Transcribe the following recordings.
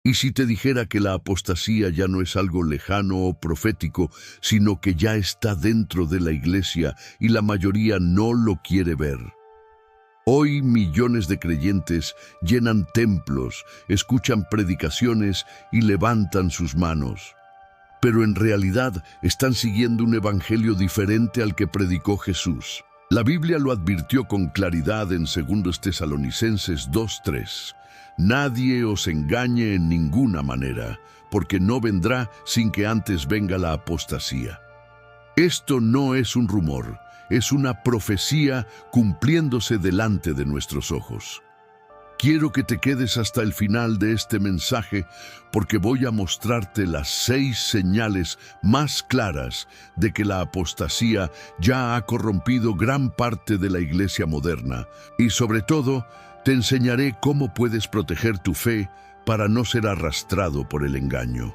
Y si te dijera que la apostasía ya no es algo lejano o profético, sino que ya está dentro de la iglesia y la mayoría no lo quiere ver. Hoy millones de creyentes llenan templos, escuchan predicaciones y levantan sus manos. Pero en realidad están siguiendo un evangelio diferente al que predicó Jesús. La Biblia lo advirtió con claridad en 2 Tesalonicenses 2:3. Nadie os engañe en ninguna manera, porque no vendrá sin que antes venga la apostasía. Esto no es un rumor, es una profecía cumpliéndose delante de nuestros ojos. Quiero que te quedes hasta el final de este mensaje porque voy a mostrarte las 6 señales más claras de que la apostasía ya ha corrompido gran parte de la iglesia moderna y sobre todo te enseñaré cómo puedes proteger tu fe para no ser arrastrado por el engaño.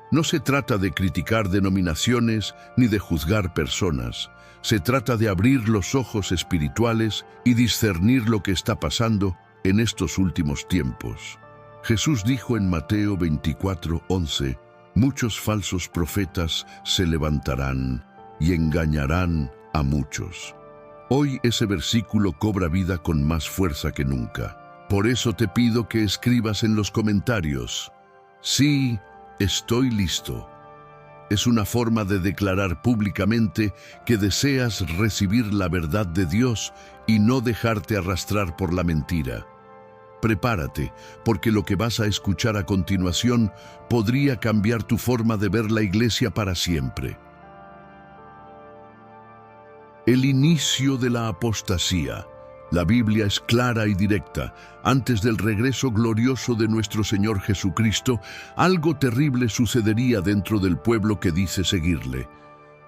No se trata de criticar denominaciones ni de juzgar personas. Se trata de abrir los ojos espirituales y discernir lo que está pasando en estos últimos tiempos. Jesús dijo en Mateo 24:11, muchos falsos profetas se levantarán y engañarán a muchos. Hoy ese versículo cobra vida con más fuerza que nunca. Por eso te pido que escribas en los comentarios, sí, estoy listo. Es una forma de declarar públicamente que deseas recibir la verdad de Dios y no dejarte arrastrar por la mentira. Prepárate, porque lo que vas a escuchar a continuación podría cambiar tu forma de ver la iglesia para siempre. El inicio de la apostasía. La Biblia es clara y directa. Antes del regreso glorioso de nuestro Señor Jesucristo, algo terrible sucedería dentro del pueblo que dice seguirle.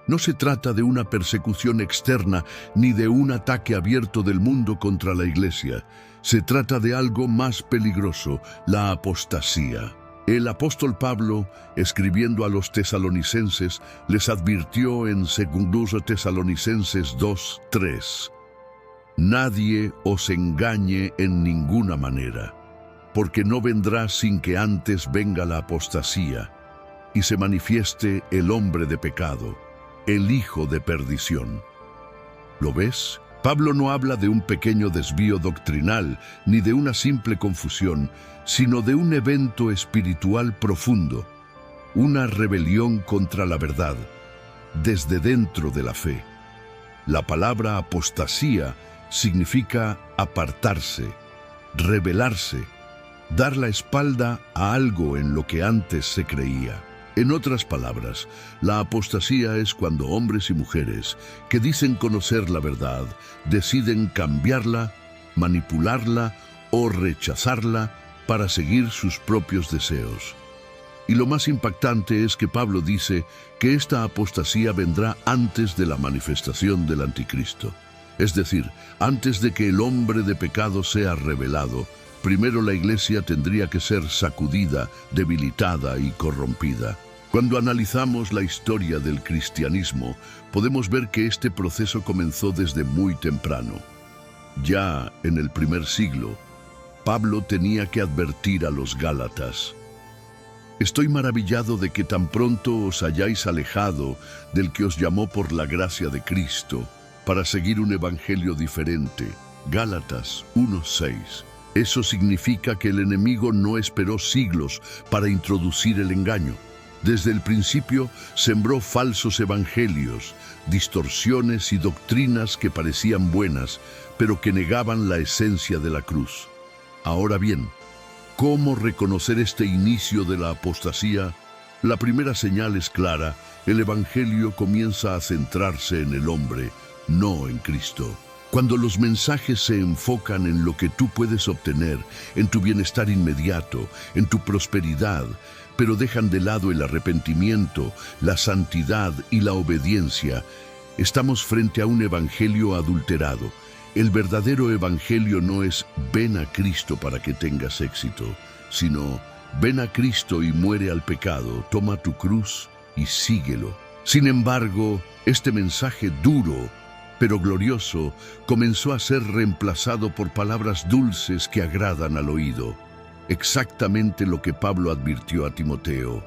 No se trata de una persecución externa ni de un ataque abierto del mundo contra la iglesia. Se trata de algo más peligroso, la apostasía. El apóstol Pablo, escribiendo a los tesalonicenses, les advirtió en 2 Tesalonicenses 2:3. Nadie os engañe en ninguna manera, porque no vendrá sin que antes venga la apostasía y se manifieste el hombre de pecado, el hijo de perdición. ¿Lo ves? Pablo no habla de un pequeño desvío doctrinal ni de una simple confusión, sino de un evento espiritual profundo, una rebelión contra la verdad, desde dentro de la fe. La palabra apostasía significa apartarse, rebelarse, dar la espalda a algo en lo que antes se creía. En otras palabras, la apostasía es cuando hombres y mujeres que dicen conocer la verdad deciden cambiarla, manipularla o rechazarla para seguir sus propios deseos. Y lo más impactante es que Pablo dice que esta apostasía vendrá antes de la manifestación del anticristo. Es decir, antes de que el hombre de pecado sea revelado, primero la iglesia tendría que ser sacudida, debilitada y corrompida. Cuando analizamos la historia del cristianismo, podemos ver que este proceso comenzó desde muy temprano. Ya en el primer siglo, Pablo tenía que advertir a los gálatas: estoy maravillado de que tan pronto os hayáis alejado del que os llamó por la gracia de Cristo para seguir un evangelio diferente. Gálatas 1:6. Eso significa que el enemigo no esperó siglos para introducir el engaño. Desde el principio sembró falsos evangelios, distorsiones y doctrinas que parecían buenas, pero que negaban la esencia de la cruz. Ahora bien, ¿cómo reconocer este inicio de la apostasía? La primera señal es clara: el evangelio comienza a centrarse en el hombre, no en Cristo. Cuando los mensajes se enfocan en lo que tú puedes obtener, en tu bienestar inmediato, en tu prosperidad, pero dejan de lado el arrepentimiento, la santidad y la obediencia, estamos frente a un evangelio adulterado. El verdadero evangelio no es ven a Cristo para que tengas éxito, sino ven a Cristo y muere al pecado, toma tu cruz y síguelo. Sin embargo, este mensaje duro pero glorioso comenzó a ser reemplazado por palabras dulces que agradan al oído. exactamente lo que Pablo advirtió a Timoteo.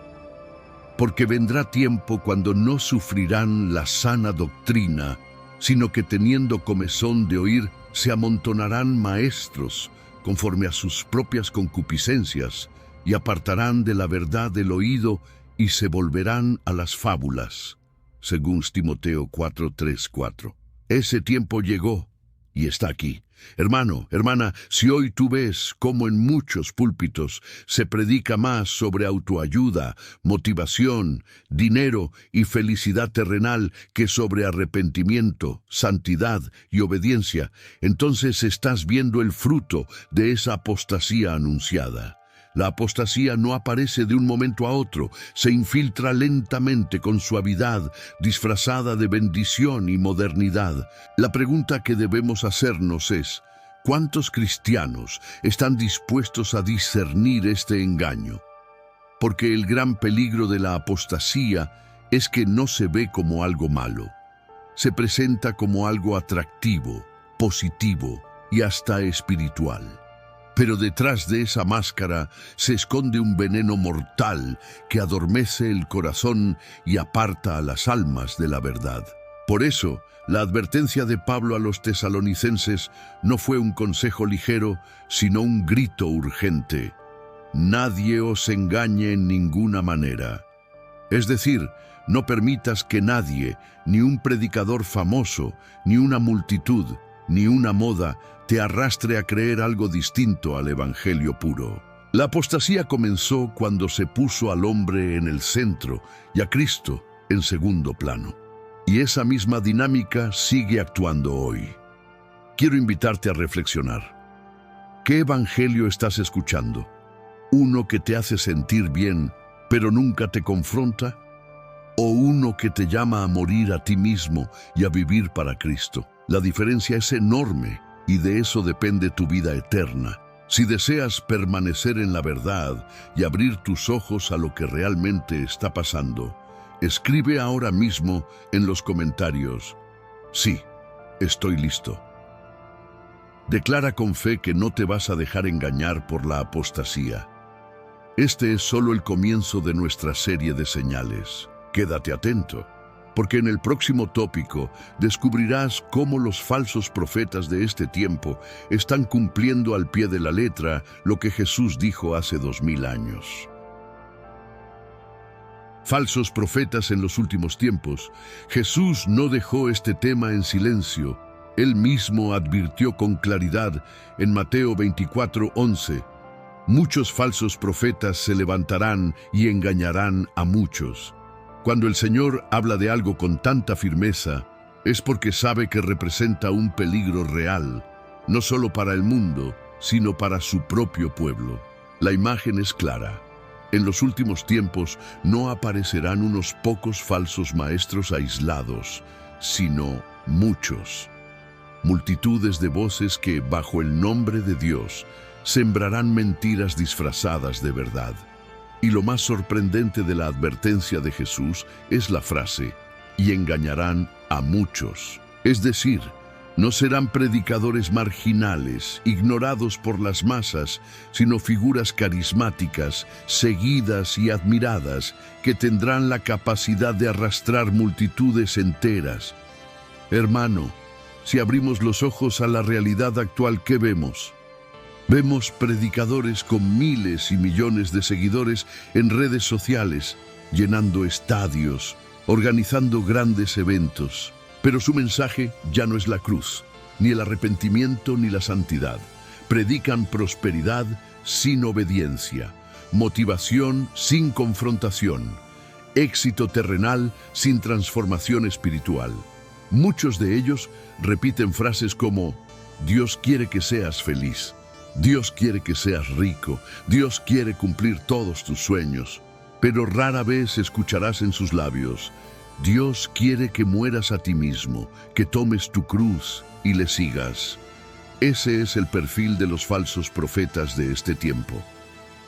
Porque vendrá tiempo cuando no sufrirán la sana doctrina, sino que teniendo comezón de oír, se amontonarán maestros, conforme a sus propias concupiscencias, y apartarán de la verdad el oído, y se volverán a las fábulas. Según Timoteo 4:3-4. Ese tiempo llegó, y está aquí. Hermano, hermana, si hoy tú ves cómo en muchos púlpitos se predica más sobre autoayuda, motivación, dinero y felicidad terrenal que sobre arrepentimiento, santidad y obediencia, entonces estás viendo el fruto de esa apostasía anunciada. La apostasía no aparece de un momento a otro, se infiltra lentamente con suavidad, disfrazada de bendición y modernidad. La pregunta que debemos hacernos es, ¿cuántos cristianos están dispuestos a discernir este engaño? Porque el gran peligro de la apostasía es que no se ve como algo malo. Se presenta como algo atractivo, positivo y hasta espiritual. Pero detrás de esa máscara se esconde un veneno mortal que adormece el corazón y aparta a las almas de la verdad. Por eso, la advertencia de Pablo a los tesalonicenses no fue un consejo ligero, sino un grito urgente. Nadie os engañe en ninguna manera. Es decir, no permitas que nadie, ni un predicador famoso, ni una multitud, ni una moda, te arrastre a creer algo distinto al evangelio puro. La apostasía comenzó cuando se puso al hombre en el centro y a Cristo en segundo plano. Y esa misma dinámica sigue actuando hoy. Quiero invitarte a reflexionar. ¿Qué evangelio estás escuchando? ¿Uno que te hace sentir bien, pero nunca te confronta? ¿O uno que te llama a morir a ti mismo y a vivir para Cristo? La diferencia es enorme. Y de eso depende tu vida eterna. Si deseas permanecer en la verdad y abrir tus ojos a lo que realmente está pasando, escribe ahora mismo en los comentarios: sí, estoy listo. Declara con fe que no te vas a dejar engañar por la apostasía. Este es solo el comienzo de nuestra serie de señales. Quédate atento, porque en el próximo tópico descubrirás cómo los falsos profetas de este tiempo están cumpliendo al pie de la letra lo que Jesús dijo hace 2000 años. Falsos profetas en los últimos tiempos. Jesús no dejó este tema en silencio. Él mismo advirtió con claridad en Mateo 24:11. Muchos falsos profetas se levantarán y engañarán a muchos. Cuando el Señor habla de algo con tanta firmeza, es porque sabe que representa un peligro real, no solo para el mundo, sino para su propio pueblo. La imagen es clara. En los últimos tiempos no aparecerán unos pocos falsos maestros aislados, sino muchos. Multitudes de voces que, bajo el nombre de Dios, sembrarán mentiras disfrazadas de verdad. Y lo más sorprendente de la advertencia de Jesús es la frase, y engañarán a muchos. Es decir, no serán predicadores marginales, ignorados por las masas, sino figuras carismáticas, seguidas y admiradas, que tendrán la capacidad de arrastrar multitudes enteras. Hermano, si abrimos los ojos a la realidad actual, ¿qué vemos? Vemos predicadores con miles y millones de seguidores en redes sociales, llenando estadios, organizando grandes eventos. Pero su mensaje ya no es la cruz, ni el arrepentimiento ni la santidad. Predican prosperidad sin obediencia, motivación sin confrontación, éxito terrenal sin transformación espiritual. Muchos de ellos repiten frases como: Dios quiere que seas feliz. Dios quiere que seas rico, Dios quiere cumplir todos tus sueños, pero rara vez escucharás en sus labios: Dios quiere que mueras a ti mismo, que tomes tu cruz y le sigas. Ese es el perfil de los falsos profetas de este tiempo.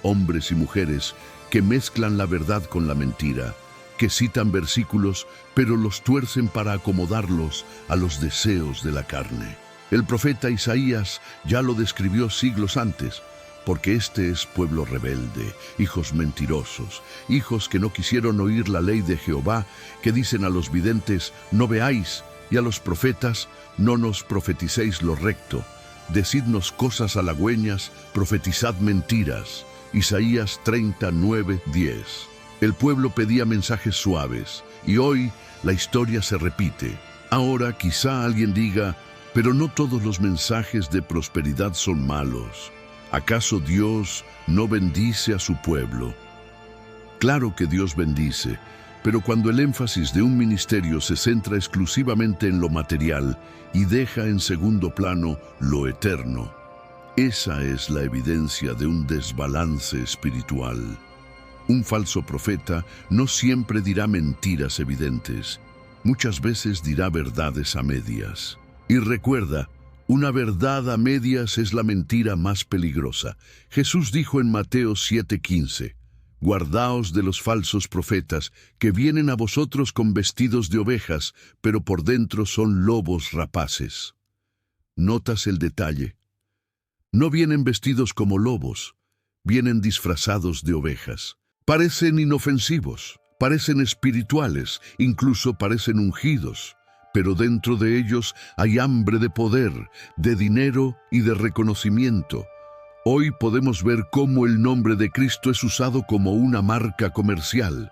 Hombres y mujeres que mezclan la verdad con la mentira, que citan versículos, pero los tuercen para acomodarlos a los deseos de la carne. El profeta Isaías ya lo describió siglos antes. porque este es pueblo rebelde, hijos mentirosos, hijos que no quisieron oír la ley de Jehová, que dicen a los videntes, no veáis, y a los profetas, no nos profeticéis lo recto, decidnos cosas halagüeñas, profetizad mentiras. Isaías 39:10. El pueblo pedía mensajes suaves, y hoy la historia se repite. Ahora quizá alguien diga, pero no todos los mensajes de prosperidad son malos. ¿Acaso Dios no bendice a su pueblo? Claro que Dios bendice, pero cuando el énfasis de un ministerio se centra exclusivamente en lo material y deja en segundo plano lo eterno, esa es la evidencia de un desbalance espiritual. Un falso profeta no siempre dirá mentiras evidentes, muchas veces dirá verdades a medias. Y recuerda, una verdad a medias es la mentira más peligrosa. Jesús dijo en Mateo 7:15, guardaos de los falsos profetas, que vienen a vosotros con vestidos de ovejas, pero por dentro son lobos rapaces. ¿Notas el detalle? No vienen vestidos como lobos, vienen disfrazados de ovejas. Parecen inofensivos, parecen espirituales, incluso parecen ungidos, pero dentro de ellos hay hambre de poder, de dinero y de reconocimiento. Hoy podemos ver cómo el nombre de Cristo es usado como una marca comercial.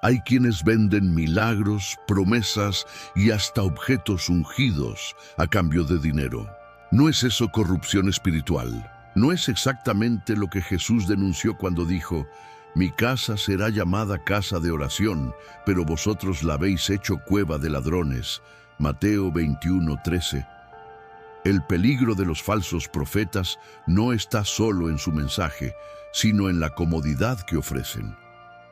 Hay quienes venden milagros, promesas y hasta objetos ungidos a cambio de dinero. ¿No es eso corrupción espiritual? ¿No es exactamente lo que Jesús denunció cuando dijo, mi casa será llamada casa de oración, pero vosotros la habéis hecho cueva de ladrones? Mateo 21:13. El peligro de los falsos profetas no está solo en su mensaje, sino en la comodidad que ofrecen.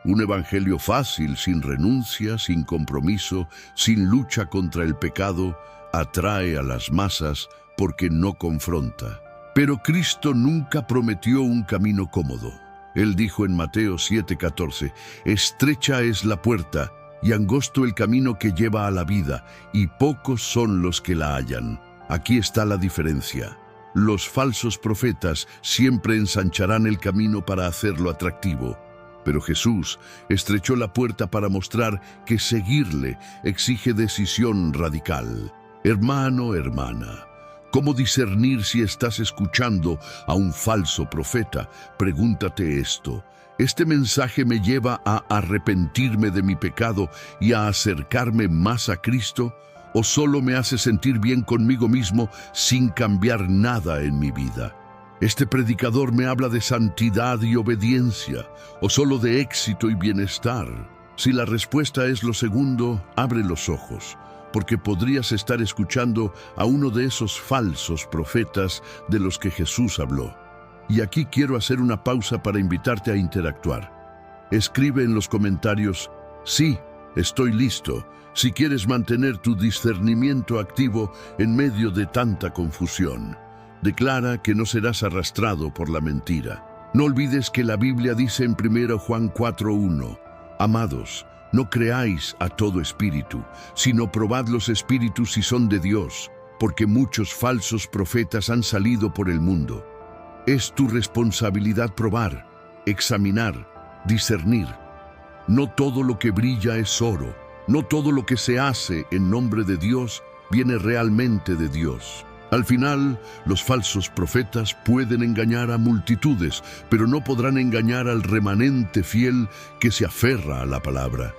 Un evangelio fácil, sin renuncia, sin compromiso, sin lucha contra el pecado, atrae a las masas porque no confronta. Pero Cristo nunca prometió un camino cómodo. Él dijo en Mateo 7:14, estrecha es la puerta y angosto el camino que lleva a la vida, y pocos son los que la hallan. Aquí está la diferencia. Los falsos profetas siempre ensancharán el camino para hacerlo atractivo, pero Jesús estrechó la puerta para mostrar que seguirle exige decisión radical. Hermano, hermana, ¿cómo discernir si estás escuchando a un falso profeta? Pregúntate esto. ¿Este mensaje me lleva a arrepentirme de mi pecado y a acercarme más a Cristo? ¿O solo me hace sentir bien conmigo mismo sin cambiar nada en mi vida? ¿Este predicador me habla de santidad y obediencia, o solo de éxito y bienestar? Si la respuesta es lo segundo, abre los ojos, porque podrías estar escuchando a uno de esos falsos profetas de los que Jesús habló. Y aquí quiero hacer una pausa para invitarte a interactuar. Escribe en los comentarios, sí, estoy listo, si quieres mantener tu discernimiento activo en medio de tanta confusión. Declara que no serás arrastrado por la mentira. No olvides que la Biblia dice en 1 Juan 4:1, amados, no creáis a todo espíritu, sino probad los espíritus si son de Dios, porque muchos falsos profetas han salido por el mundo. Es tu responsabilidad probar, examinar, discernir. No todo lo que brilla es oro, no todo lo que se hace en nombre de Dios viene realmente de Dios. Al final, los falsos profetas pueden engañar a multitudes, pero no podrán engañar al remanente fiel que se aferra a la palabra.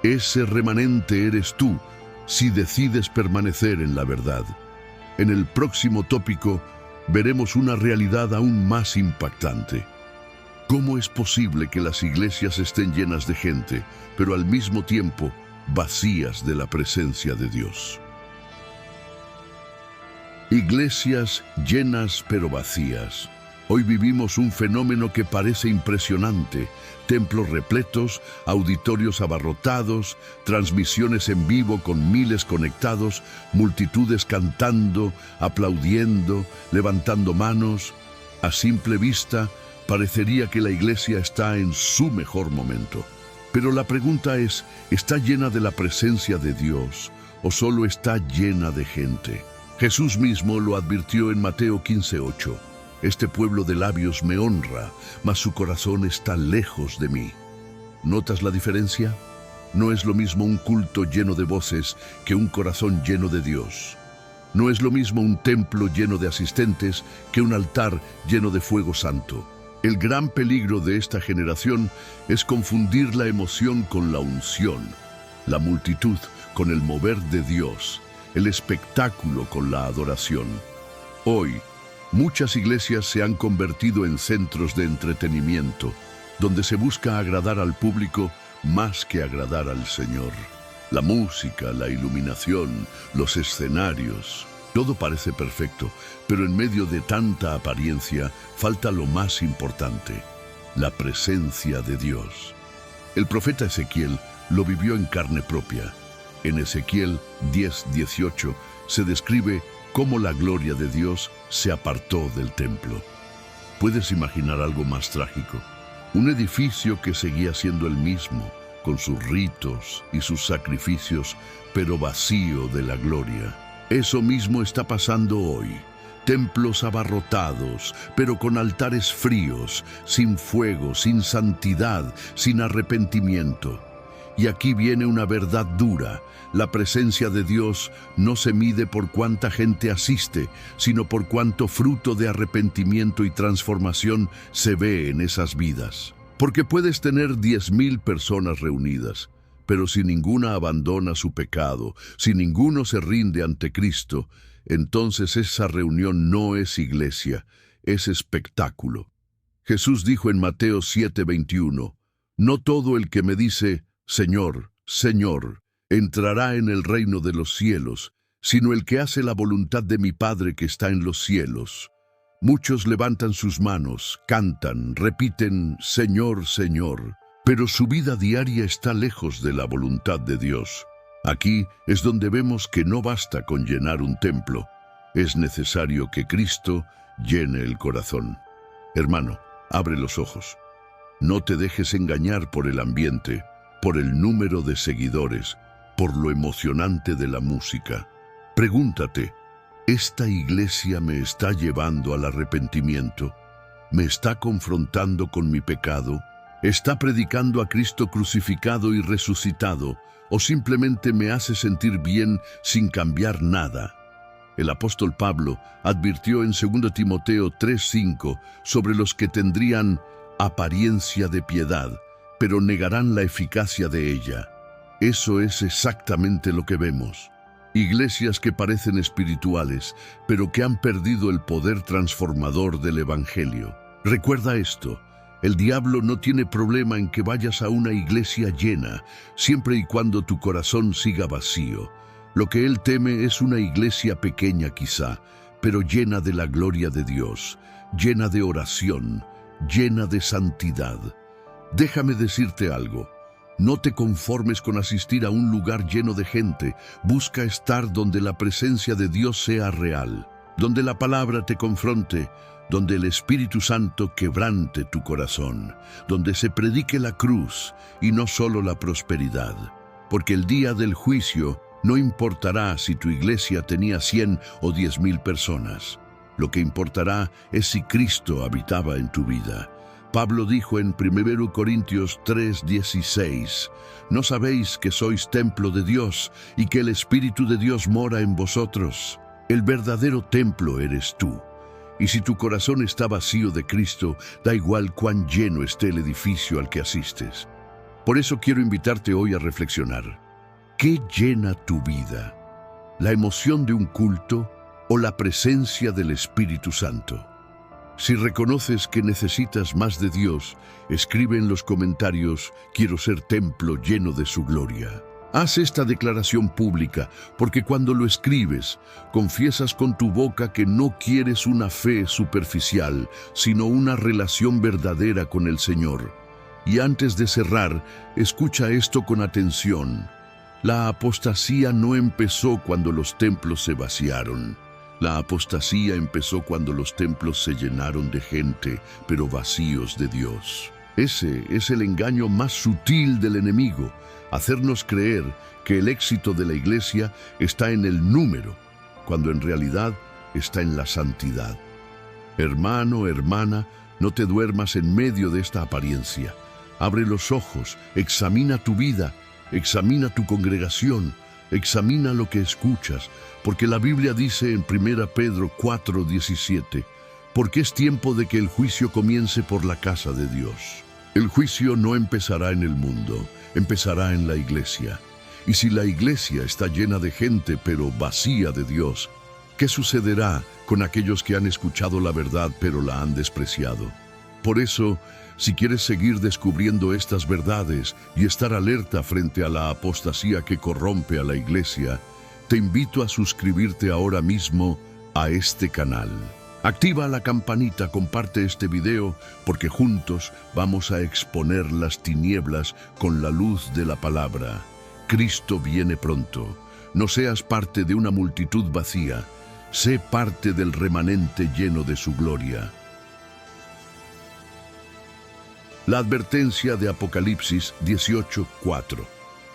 Ese remanente eres tú, si decides permanecer en la verdad. En el próximo tópico, veremos una realidad aún más impactante. ¿Cómo es posible que las iglesias estén llenas de gente, pero al mismo tiempo vacías de la presencia de Dios? Iglesias llenas pero vacías. Hoy vivimos un fenómeno que parece impresionante. Templos repletos, auditorios abarrotados, transmisiones en vivo con miles conectados, multitudes cantando, aplaudiendo, levantando manos. A simple vista, parecería que la iglesia está en su mejor momento. Pero la pregunta es, ¿está llena de la presencia de Dios o solo está llena de gente? Jesús mismo lo advirtió en Mateo 15:8. Este pueblo de labios me honra, mas su corazón está lejos de mí. ¿Notas la diferencia? No es lo mismo un culto lleno de voces que un corazón lleno de Dios. No es lo mismo un templo lleno de asistentes que un altar lleno de fuego santo. El gran peligro de esta generación es confundir la emoción con la unción, la multitud con el mover de Dios, el espectáculo con la adoración. Hoy, muchas iglesias se han convertido en centros de entretenimiento, donde se busca agradar al público más que agradar al Señor. La música, la iluminación, los escenarios, todo parece perfecto, pero en medio de tanta apariencia falta lo más importante, la presencia de Dios. El profeta Ezequiel lo vivió en carne propia. En Ezequiel 10:18 se describe cómo la gloria de Dios se apartó del templo. ¿Puedes imaginar algo más trágico? Un edificio que seguía siendo el mismo, con sus ritos y sus sacrificios, pero vacío de la gloria. Eso mismo está pasando hoy. Templos abarrotados, pero con altares fríos, sin fuego, sin santidad, sin arrepentimiento. Y aquí viene una verdad dura. La presencia de Dios no se mide por cuánta gente asiste, sino por cuánto fruto de arrepentimiento y transformación se ve en esas vidas. Porque puedes tener 10,000 personas reunidas, pero si ninguna abandona su pecado, si ninguno se rinde ante Cristo, entonces esa reunión no es iglesia, es espectáculo. Jesús dijo en Mateo 7:21, «No todo el que me dice, Señor, Señor, entrará en el reino de los cielos, sino el que hace la voluntad de mi Padre que está en los cielos». Muchos levantan sus manos, cantan, repiten, Señor, Señor, pero su vida diaria está lejos de la voluntad de Dios. Aquí es donde vemos que no basta con llenar un templo, es necesario que Cristo llene el corazón. Hermano, abre los ojos. No te dejes engañar por el ambiente, por el número de seguidores, por lo emocionante de la música. Pregúntate, ¿esta iglesia me está llevando al arrepentimiento? ¿Me está confrontando con mi pecado? ¿Está predicando a Cristo crucificado y resucitado? ¿O simplemente me hace sentir bien sin cambiar nada? El apóstol Pablo advirtió en 2 Timoteo 3:5 sobre los que tendrían apariencia de piedad, pero negarán la eficacia de ella. Eso es exactamente lo que vemos. Iglesias que parecen espirituales, pero que han perdido el poder transformador del Evangelio. Recuerda esto, el diablo no tiene problema en que vayas a una iglesia llena, siempre y cuando tu corazón siga vacío. Lo que él teme es una iglesia pequeña quizá, pero llena de la gloria de Dios, llena de oración, llena de santidad. Déjame decirte algo. No te conformes con asistir a un lugar lleno de gente. Busca estar donde la presencia de Dios sea real, donde la palabra te confronte, donde el Espíritu Santo quebrante tu corazón, donde se predique la cruz y no solo la prosperidad. Porque el día del juicio no importará si tu iglesia tenía 100 o 10,000 personas. Lo que importará es si Cristo habitaba en tu vida. Pablo dijo en 1 Corintios 3:16, ¿no sabéis que sois templo de Dios y que el Espíritu de Dios mora en vosotros? El verdadero templo eres tú. Y si tu corazón está vacío de Cristo, da igual cuán lleno esté el edificio al que asistes. Por eso quiero invitarte hoy a reflexionar. ¿Qué llena tu vida? ¿La emoción de un culto o la presencia del Espíritu Santo? Si reconoces que necesitas más de Dios, escribe en los comentarios, quiero ser templo lleno de su gloria. Haz esta declaración pública, porque cuando lo escribes, confiesas con tu boca que no quieres una fe superficial, sino una relación verdadera con el Señor. Y antes de cerrar, escucha esto con atención. La apostasía no empezó cuando los templos se vaciaron. La apostasía empezó cuando los templos se llenaron de gente, pero vacíos de Dios. Ese es el engaño más sutil del enemigo, hacernos creer que el éxito de la iglesia está en el número, cuando en realidad está en la santidad. Hermano, hermana, no te duermas en medio de esta apariencia. Abre los ojos, examina tu vida, examina tu congregación, examina lo que escuchas, porque la Biblia dice en 1 Pedro 4:17, porque es tiempo de que el juicio comience por la casa de Dios. El juicio no empezará en el mundo, empezará en la iglesia. Y si la iglesia está llena de gente pero vacía de Dios, ¿qué sucederá con aquellos que han escuchado la verdad pero la han despreciado? Por eso, si quieres seguir descubriendo estas verdades y estar alerta frente a la apostasía que corrompe a la iglesia, te invito a suscribirte ahora mismo a este canal. Activa la campanita, comparte este video, porque juntos vamos a exponer las tinieblas con la luz de la palabra. Cristo viene pronto. No seas parte de una multitud vacía. Sé parte del remanente lleno de su gloria. La advertencia de Apocalipsis 18:4.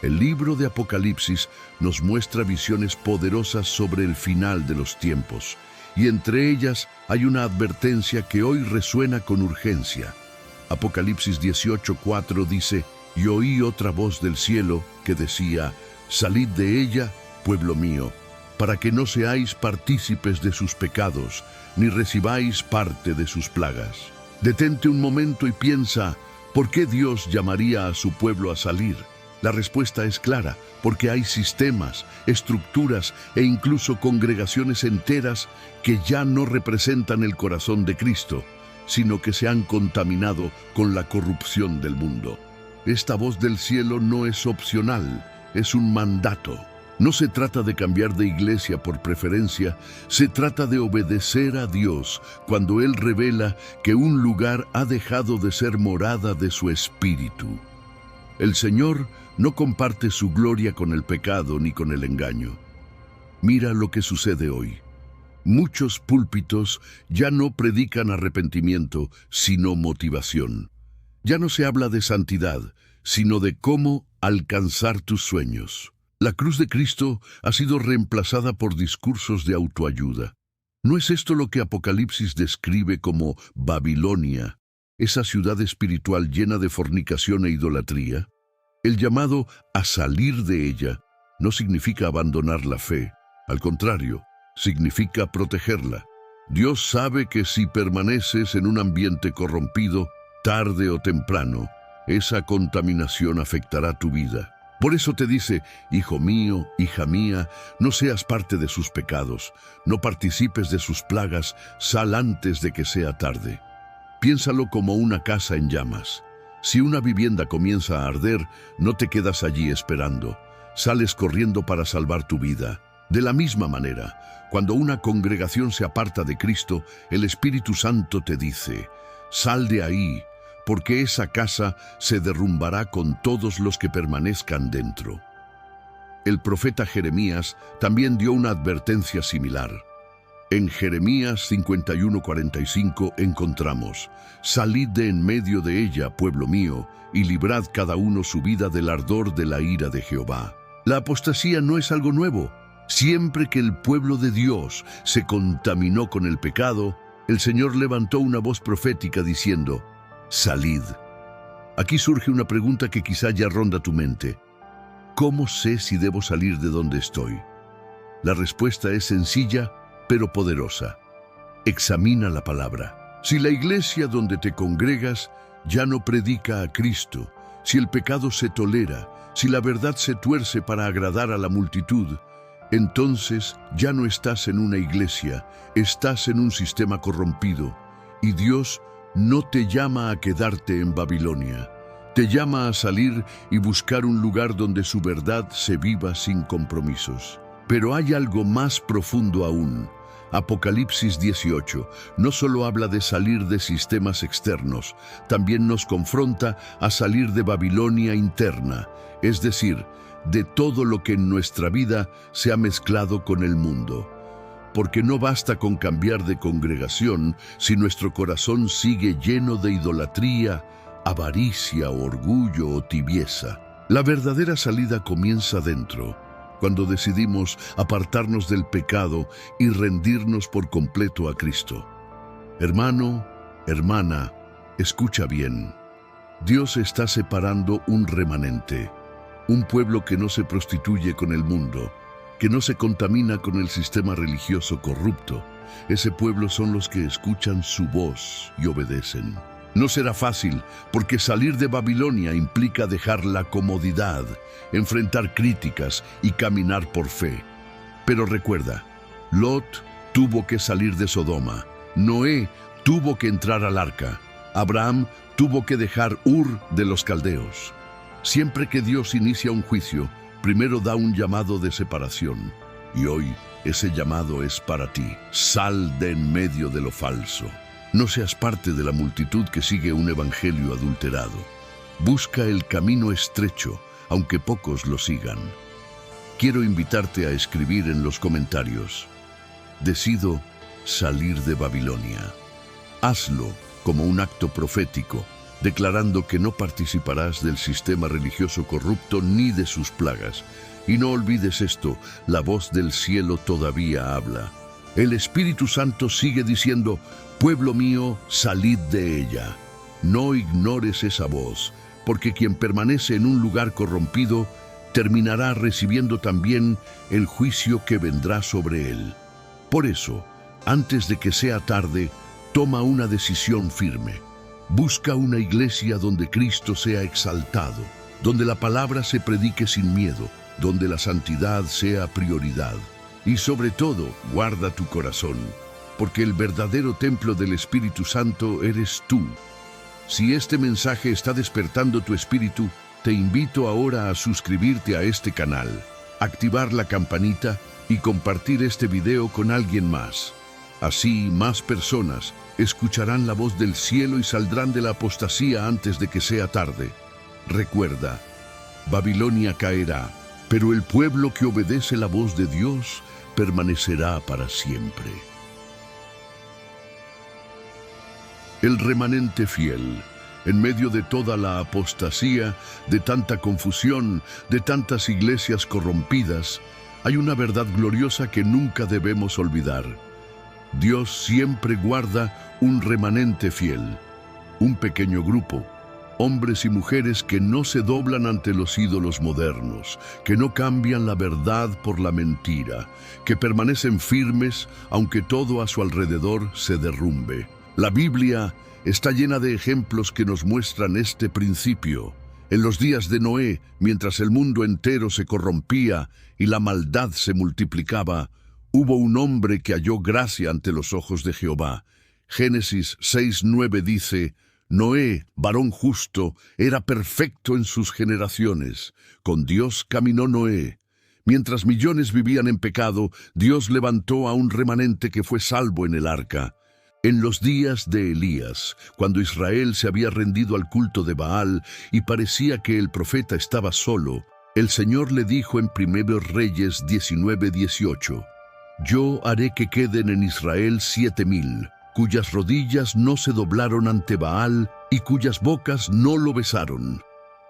El libro de Apocalipsis nos muestra visiones poderosas sobre el final de los tiempos, y entre ellas hay una advertencia que hoy resuena con urgencia. Apocalipsis 18:4 dice: «Y oí otra voz del cielo que decía: Salid de ella, pueblo mío, para que no seáis partícipes de sus pecados, ni recibáis parte de sus plagas». Detente un momento y piensa, ¿por qué Dios llamaría a su pueblo a salir? La respuesta es clara, porque hay sistemas, estructuras e incluso congregaciones enteras que ya no representan el corazón de Cristo, sino que se han contaminado con la corrupción del mundo. Esta voz del cielo no es opcional, es un mandato. No se trata de cambiar de iglesia por preferencia, se trata de obedecer a Dios cuando Él revela que un lugar ha dejado de ser morada de su espíritu. El Señor no comparte su gloria con el pecado ni con el engaño. Mira lo que sucede hoy. Muchos púlpitos ya no predican arrepentimiento, sino motivación. Ya no se habla de santidad, sino de cómo alcanzar tus sueños. La cruz de Cristo ha sido reemplazada por discursos de autoayuda. ¿No es esto lo que Apocalipsis describe como Babilonia, esa ciudad espiritual llena de fornicación e idolatría? El llamado a salir de ella no significa abandonar la fe, al contrario, significa protegerla. Dios sabe que si permaneces en un ambiente corrompido, tarde o temprano, esa contaminación afectará tu vida. Por eso te dice: hijo mío, hija mía, no seas parte de sus pecados, no participes de sus plagas, sal antes de que sea tarde. Piénsalo como una casa en llamas. Si una vivienda comienza a arder, no te quedas allí esperando, sales corriendo para salvar tu vida. De la misma manera, cuando una congregación se aparta de Cristo, el Espíritu Santo te dice: sal de ahí, porque esa casa se derrumbará con todos los que permanezcan dentro. El profeta Jeremías también dio una advertencia similar. En Jeremías 51:45 encontramos: salid de en medio de ella, pueblo mío, y librad cada uno su vida del ardor de la ira de Jehová. La apostasía no es algo nuevo. Siempre que el pueblo de Dios se contaminó con el pecado, el Señor levantó una voz profética diciendo: salid. Aquí surge una pregunta que quizá ya ronda tu mente. ¿Cómo sé si debo salir de donde estoy? La respuesta es sencilla, pero poderosa. Examina la palabra. Si la iglesia donde te congregas ya no predica a Cristo, si el pecado se tolera, si la verdad se tuerce para agradar a la multitud, entonces ya no estás en una iglesia, estás en un sistema corrompido, y Dios no te llama a quedarte en Babilonia. Te llama a salir y buscar un lugar donde su verdad se viva sin compromisos. Pero hay algo más profundo aún. Apocalipsis 18 no solo habla de salir de sistemas externos, también nos confronta a salir de Babilonia interna, es decir, de todo lo que en nuestra vida se ha mezclado con el mundo. Porque no basta con cambiar de congregación si nuestro corazón sigue lleno de idolatría, avaricia, orgullo o tibieza. La verdadera salida comienza dentro, cuando decidimos apartarnos del pecado y rendirnos por completo a Cristo. Hermano, hermana, escucha bien. Dios está separando un remanente, un pueblo que no se prostituye con el mundo, que no se contamina con el sistema religioso corrupto. Ese pueblo son los que escuchan su voz y obedecen. No será fácil, porque salir de Babilonia implica dejar la comodidad, enfrentar críticas y caminar por fe. Pero recuerda, Lot tuvo que salir de Sodoma, Noé tuvo que entrar al arca, Abraham tuvo que dejar Ur de los caldeos. Siempre que Dios inicia un juicio, primero da un llamado de separación. Y hoy ese llamado es para ti. Sal de en medio de lo falso. No seas parte de la multitud que sigue un evangelio adulterado. Busca el camino estrecho, aunque pocos lo sigan. Quiero invitarte a escribir en los comentarios: decido salir de Babilonia. Hazlo como un acto profético, declarando que no participarás del sistema religioso corrupto ni de sus plagas. Y no olvides esto, la voz del cielo todavía habla. El Espíritu Santo sigue diciendo: pueblo mío, salid de ella. No ignores esa voz, porque quien permanece en un lugar corrompido terminará recibiendo también el juicio que vendrá sobre él. Por eso, antes de que sea tarde, toma una decisión firme. Busca una iglesia donde Cristo sea exaltado, donde la palabra se predique sin miedo, donde la santidad sea prioridad. Y sobre todo, guarda tu corazón, porque el verdadero templo del Espíritu Santo eres tú. Si este mensaje está despertando tu espíritu, te invito ahora a suscribirte a este canal, activar la campanita y compartir este video con alguien más. Así, más personas escucharán la voz del cielo y saldrán de la apostasía antes de que sea tarde. Recuerda, Babilonia caerá, pero el pueblo que obedece la voz de Dios permanecerá para siempre. El remanente fiel, en medio de toda la apostasía, de tanta confusión, de tantas iglesias corrompidas, hay una verdad gloriosa que nunca debemos olvidar. Dios siempre guarda un remanente fiel, un pequeño grupo, hombres y mujeres que no se doblan ante los ídolos modernos, que no cambian la verdad por la mentira, que permanecen firmes aunque todo a su alrededor se derrumbe. La Biblia está llena de ejemplos que nos muestran este principio. En los días de Noé, mientras el mundo entero se corrompía y la maldad se multiplicaba, hubo un hombre que halló gracia ante los ojos de Jehová. Génesis 6:9 dice: Noé, varón justo, era perfecto en sus generaciones. Con Dios caminó Noé. Mientras millones vivían en pecado, Dios levantó a un remanente que fue salvo en el arca. En los días de Elías, cuando Israel se había rendido al culto de Baal y parecía que el profeta estaba solo, el Señor le dijo en 1 Reyes 19:18: Yo haré que queden en Israel 7,000, cuyas rodillas no se doblaron ante Baal y cuyas bocas no lo besaron.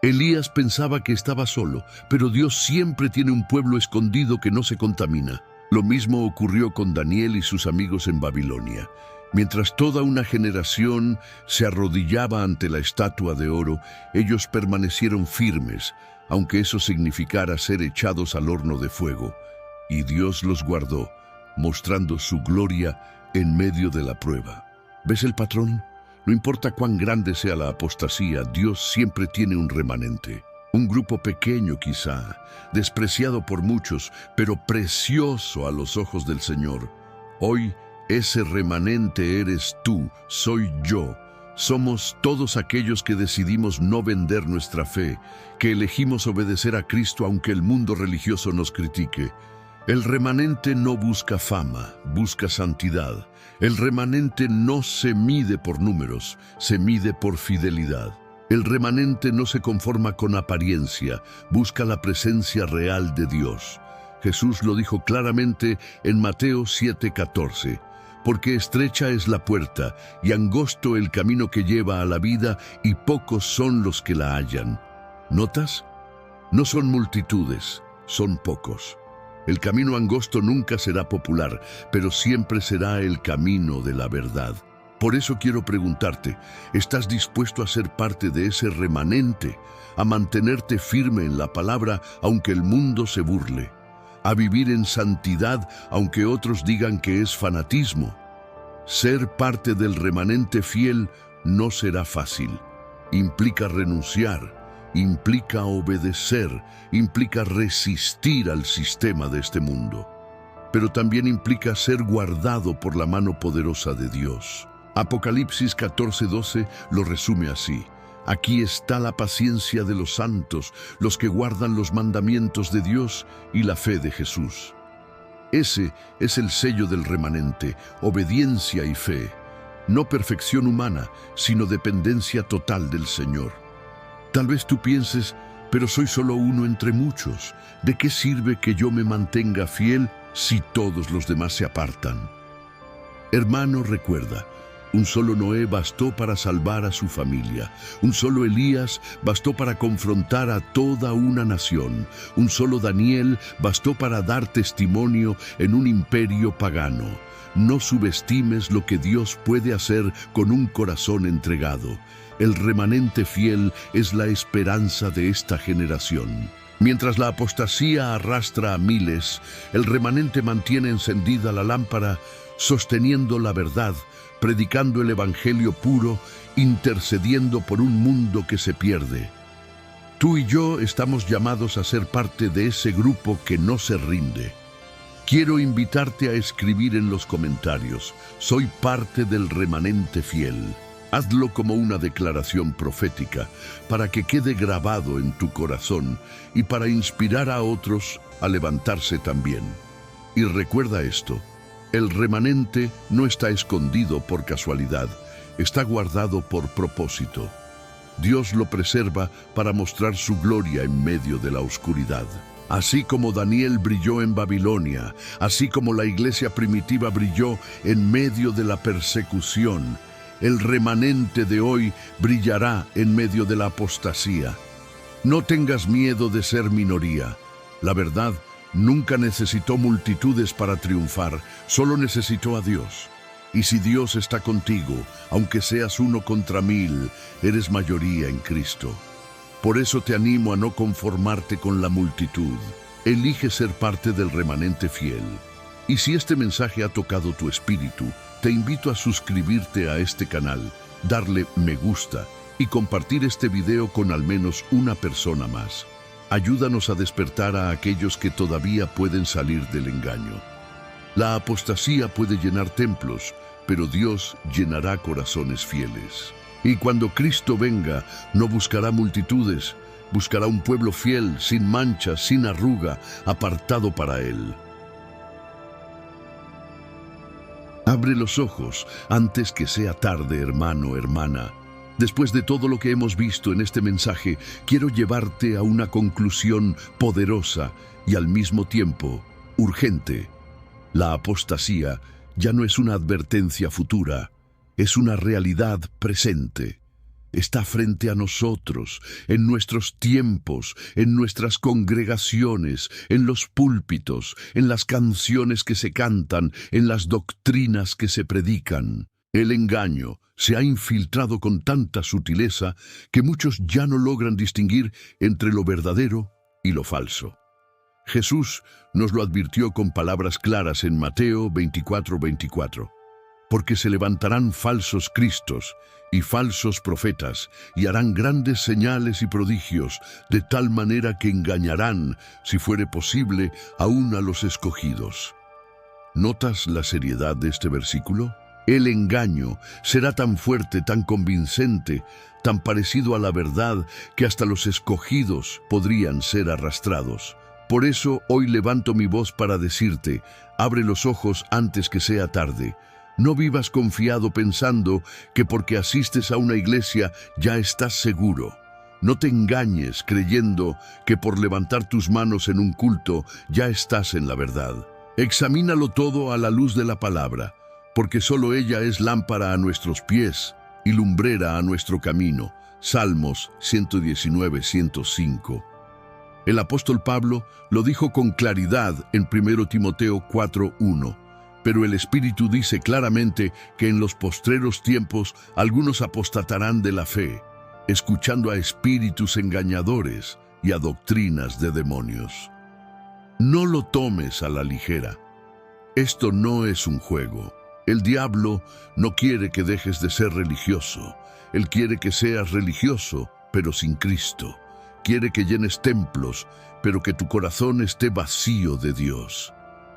Elías pensaba que estaba solo, pero Dios siempre tiene un pueblo escondido que no se contamina. Lo mismo ocurrió con Daniel y sus amigos en Babilonia. Mientras toda una generación se arrodillaba ante la estatua de oro, ellos permanecieron firmes, aunque eso significara ser echados al horno de fuego. Y Dios los guardó, mostrando su gloria en medio de la prueba. ¿Ves el patrón? No importa cuán grande sea la apostasía, Dios siempre tiene un remanente. Un grupo pequeño quizá, despreciado por muchos, pero precioso a los ojos del Señor. Hoy, ese remanente eres tú, soy yo. Somos todos aquellos que decidimos no vender nuestra fe, que elegimos obedecer a Cristo aunque el mundo religioso nos critique. El remanente no busca fama, busca santidad. El remanente no se mide por números, se mide por fidelidad. El remanente no se conforma con apariencia, busca la presencia real de Dios. Jesús lo dijo claramente en Mateo 7:14. Porque estrecha es la puerta y angosto el camino que lleva a la vida, y pocos son los que la hallan. ¿Notas? No son multitudes, son pocos. El camino angosto nunca será popular, pero siempre será el camino de la verdad. Por eso quiero preguntarte, ¿estás dispuesto a ser parte de ese remanente, a mantenerte firme en la palabra aunque el mundo se burle, a vivir en santidad aunque otros digan que es fanatismo? Ser parte del remanente fiel no será fácil. Implica renunciar, implica obedecer, implica resistir al sistema de este mundo. Pero también implica ser guardado por la mano poderosa de Dios. Apocalipsis 14:12 lo resume así: aquí está la paciencia de los santos, los que guardan los mandamientos de Dios y la fe de Jesús. Ese es el sello del remanente, obediencia y fe. No perfección humana, sino dependencia total del Señor. Tal vez tú pienses, pero soy solo uno entre muchos. ¿De qué sirve que yo me mantenga fiel si todos los demás se apartan? Hermano, recuerda, un solo Noé bastó para salvar a su familia. Un solo Elías bastó para confrontar a toda una nación. Un solo Daniel bastó para dar testimonio en un imperio pagano. No subestimes lo que Dios puede hacer con un corazón entregado. El remanente fiel es la esperanza de esta generación. Mientras la apostasía arrastra a miles, el remanente mantiene encendida la lámpara, sosteniendo la verdad, predicando el evangelio puro, intercediendo por un mundo que se pierde. Tú y yo estamos llamados a ser parte de ese grupo que no se rinde. Quiero invitarte a escribir en los comentarios: soy parte del remanente fiel. Hazlo como una declaración profética, para que quede grabado en tu corazón y para inspirar a otros a levantarse también. Y recuerda esto: el remanente no está escondido por casualidad, está guardado por propósito. Dios lo preserva para mostrar su gloria en medio de la oscuridad. Así como Daniel brilló en Babilonia, así como la iglesia primitiva brilló en medio de la persecución, el remanente de hoy brillará en medio de la apostasía. No tengas miedo de ser minoría. La verdad nunca necesitó multitudes para triunfar, solo necesitó a Dios. Y si Dios está contigo, aunque seas 1 contra 1000, eres mayoría en Cristo. Por eso te animo a no conformarte con la multitud. Elige ser parte del remanente fiel. Y si este mensaje ha tocado tu espíritu, te invito a suscribirte a este canal, darle me gusta y compartir este video con al menos una persona más. Ayúdanos a despertar a aquellos que todavía pueden salir del engaño. La apostasía puede llenar templos, pero Dios llenará corazones fieles. Y cuando Cristo venga, no buscará multitudes, buscará un pueblo fiel, sin mancha, sin arruga, apartado para Él. Abre los ojos antes que sea tarde, hermano, hermana. Después de todo lo que hemos visto en este mensaje, quiero llevarte a una conclusión poderosa y al mismo tiempo urgente. La apostasía ya no es una advertencia futura, es una realidad presente. Está frente a nosotros, en nuestros tiempos, en nuestras congregaciones, en los púlpitos, en las canciones que se cantan, en las doctrinas que se predican. El engaño se ha infiltrado con tanta sutileza que muchos ya no logran distinguir entre lo verdadero y lo falso. Jesús nos lo advirtió con palabras claras en Mateo 24:24. Porque se levantarán falsos cristos y falsos profetas, y harán grandes señales y prodigios, de tal manera que engañarán, si fuere posible, aún a los escogidos. ¿Notas la seriedad de este versículo? El engaño será tan fuerte, tan convincente, tan parecido a la verdad, que hasta los escogidos podrían ser arrastrados. Por eso hoy levanto mi voz para decirte: abre los ojos antes que sea tarde. No vivas confiado pensando que porque asistes a una iglesia ya estás seguro. No te engañes creyendo que por levantar tus manos en un culto ya estás en la verdad. Examínalo todo a la luz de la palabra, porque solo ella es lámpara a nuestros pies y lumbrera a nuestro camino. Salmos 119:105. El apóstol Pablo lo dijo con claridad en 1 Timoteo 4:1. Pero el Espíritu dice claramente que en los postreros tiempos algunos apostatarán de la fe, escuchando a espíritus engañadores y a doctrinas de demonios. No lo tomes a la ligera. Esto no es un juego. El diablo no quiere que dejes de ser religioso. Él quiere que seas religioso, pero sin Cristo. Quiere que llenes templos, pero que tu corazón esté vacío de Dios.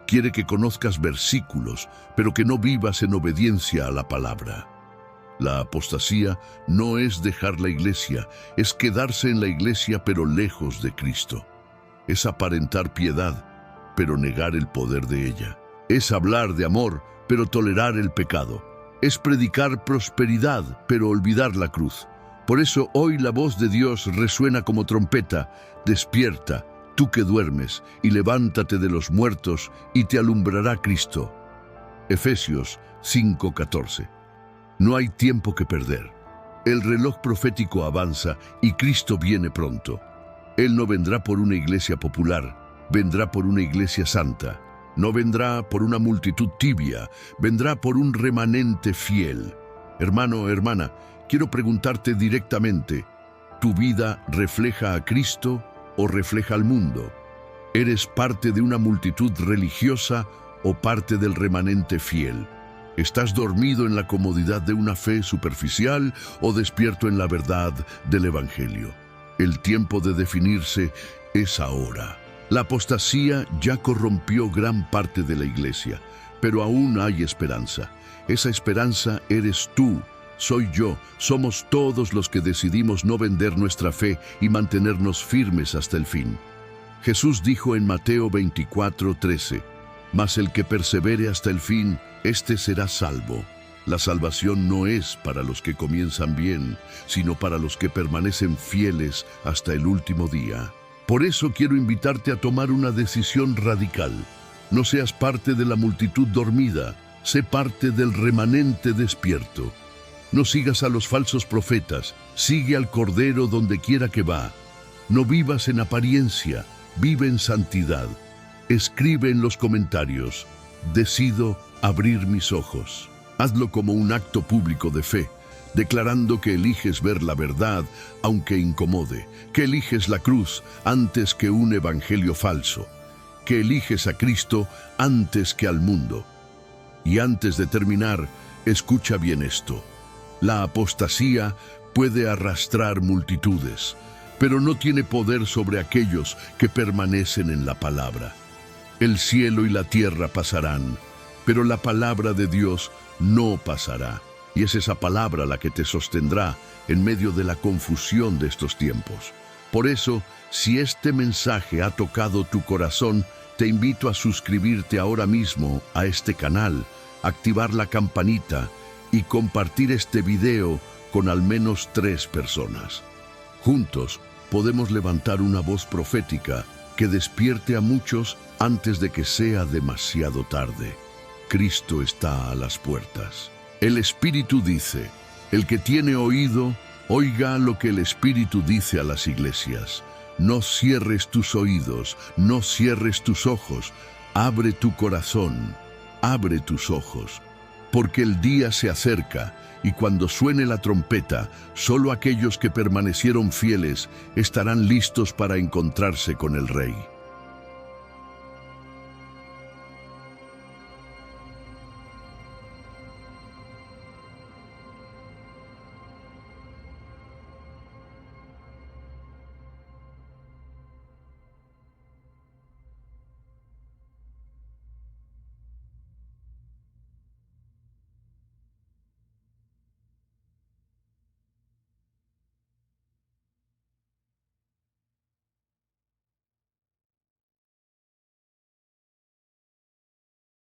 Quiere que conozcas versículos, pero que no vivas en obediencia a la palabra. La apostasía no es dejar la iglesia, es quedarse en la iglesia pero lejos de Cristo. Es aparentar piedad, pero negar el poder de ella. Es hablar de amor, pero tolerar el pecado. Es predicar prosperidad, pero olvidar la cruz. Por eso hoy la voz de Dios resuena como trompeta. Despierta, tú que duermes, y levántate de los muertos, y te alumbrará Cristo. Efesios 5:14. No hay tiempo que perder. El reloj profético avanza y Cristo viene pronto. Él no vendrá por una iglesia popular, vendrá por una iglesia santa. No vendrá por una multitud tibia, vendrá por un remanente fiel. Hermano, hermana, quiero preguntarte directamente, ¿tu vida refleja a Cristo o refleja al mundo? ¿Eres parte de una multitud religiosa o parte del remanente fiel? ¿Estás dormido en la comodidad de una fe superficial o despierto en la verdad del Evangelio? El tiempo de definirse es ahora. La apostasía ya corrompió gran parte de la iglesia, pero aún hay esperanza. Esa esperanza eres tú, soy yo, somos todos los que decidimos no vender nuestra fe y mantenernos firmes hasta el fin. Jesús dijo en Mateo 24:13, «Mas el que persevere hasta el fin, éste será salvo». La salvación no es para los que comienzan bien, sino para los que permanecen fieles hasta el último día. Por eso quiero invitarte a tomar una decisión radical. No seas parte de la multitud dormida, sé parte del remanente despierto. No sigas a los falsos profetas, sigue al Cordero donde quiera que va. No vivas en apariencia, vive en santidad. Escribe en los comentarios, decido abrir mis ojos. Hazlo como un acto público de fe, declarando que eliges ver la verdad, aunque incomode, que eliges la cruz antes que un evangelio falso, que eliges a Cristo antes que al mundo. Y antes de terminar, escucha bien esto. La apostasía puede arrastrar multitudes, pero no tiene poder sobre aquellos que permanecen en la palabra. El cielo y la tierra pasarán, pero la palabra de Dios no pasará. Y es esa palabra la que te sostendrá en medio de la confusión de estos tiempos. Por eso, si este mensaje ha tocado tu corazón, te invito a suscribirte ahora mismo a este canal, activar la campanita y compartir este video con al menos 3 personas. Juntos podemos levantar una voz profética que despierte a muchos antes de que sea demasiado tarde. Cristo está a las puertas. El Espíritu dice, el que tiene oído, oiga lo que el Espíritu dice a las iglesias. No cierres tus oídos, no cierres tus ojos, abre tu corazón, abre tus ojos, porque el día se acerca y cuando suene la trompeta, solo aquellos que permanecieron fieles estarán listos para encontrarse con el Rey.